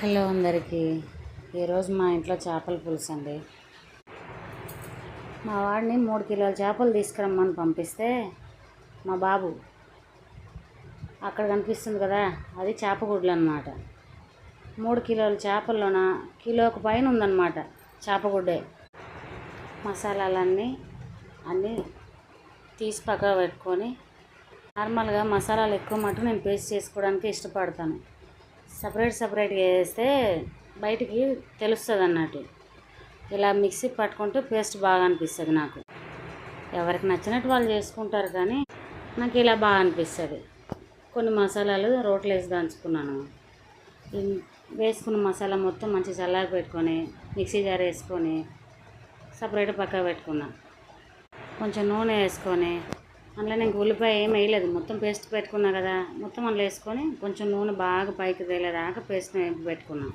Hello అందరికీ. ఈరోజు మా ఇంట్లో చేపల పులుసు అండి. మా వాడిని 3 కిలోల చేపలు తీసుకురమ్మని పంపిస్తే మా బాబు అక్కడ కనిపిస్తుంది కదా, అది చేపగుడ్లు అన్నమాట. 3 కిలోల చేపల్లోన కిలోకు పైన ఉందన్నమాట చేపగుడ్డే. మసాలాలన్నీ తీసి పక్కన పెట్టుకొని, నార్మల్గా మసాలాలు ఎక్కువ మటుకు నేను పేస్ట్ చేసుకోవడానికి ఇష్టపడతాను. సపరేట్గా వేస్తే బయటికి తెలుస్తుంది అన్నట్టు. ఇలా మిక్సీ పట్టుకుంటే పేస్ట్ బాగా అనిపిస్తుంది నాకు. ఎవరికి నచ్చినట్టు వాళ్ళు చేసుకుంటారు, కానీ నాకు ఇలా బాగా అనిపిస్తుంది. కొన్ని మసాలాలు రోట్లో వేసి దంచుకున్నాను. వేసుకున్న మసాలా మొత్తం మంచిగా చల్లారి పెట్టుకొని మిక్సీ జార్ వేసుకొని సపరేట్ పక్కన పెట్టుకున్నాను. కొంచెం నూనె వేసుకొని, అందులో నేను ఉల్లిపాయ ఏం వేయలేదు, మొత్తం పేస్ట్ పెట్టుకున్నా కదా, మొత్తం అందులో వేసుకొని కొంచెం నూనె బాగా పైకి తేలేదాకా పేస్ట్ పెట్టుకున్నాను.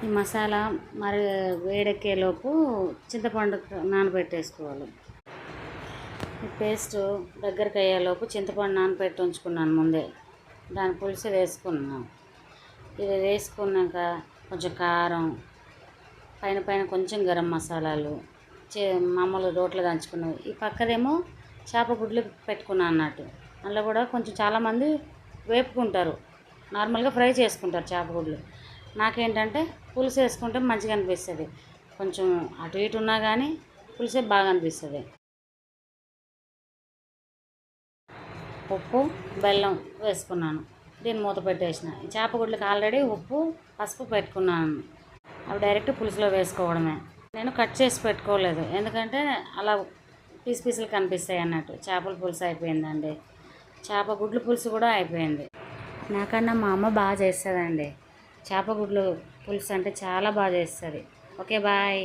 ఈ మసాలా మరి వేడెక్కేలోపు చింతపండు నానబెట్టేసుకోవాలి. ఈ పేస్ట్ దగ్గరికి అయ్యేలోపు చింతపండు నానబెట్టి ఉంచుకున్నాను ముందే. దాని పులుసు వేసుకున్నాను. ఇది వేసుకున్నాక కొంచెం కారం, పైన కొంచెం గరం మసాలాలు, మామూలు రోట్లో దంచుకున్నవి. ఈ పక్కదేమో చేపగుడ్లు పెట్టుకున్నాను అన్నట్టు. అందులో కూడా కొంచెం చాలామంది వేపుకుంటారు, నార్మల్గా ఫ్రై చేసుకుంటారు చేపగుడ్లు. నాకేంటంటే పులుసు వేసుకుంటే మంచిగా అనిపిస్తుంది. కొంచెం అటు ఇటు ఉన్నా కానీ పులుసే బాగా అనిపిస్తుంది. ఉప్పు, బెల్లం వేసుకున్నాను. దీన్ని మూత పెట్టేసిన. ఈ చేపగుడ్లకు ఆల్రెడీ ఉప్పు, పసుపు పెట్టుకున్నాను. అవి డైరెక్ట్ పులుసులో వేసుకోవడమే. నేను కట్ చేసి పెట్టుకోలేదు, ఎందుకంటే అలా పీసులు కనిపిస్తాయి అన్నట్టు. చేపల పులుసు అయిపోయిందండి. చేపగుడ్లు పులుసు కూడా అయిపోయింది. నాకన్నా మా అమ్మ బాగా చేస్తుందండి. చేపగుడ్లు పులుసు అంటే చాలా బాగా చేస్తుంది. Okay, bye.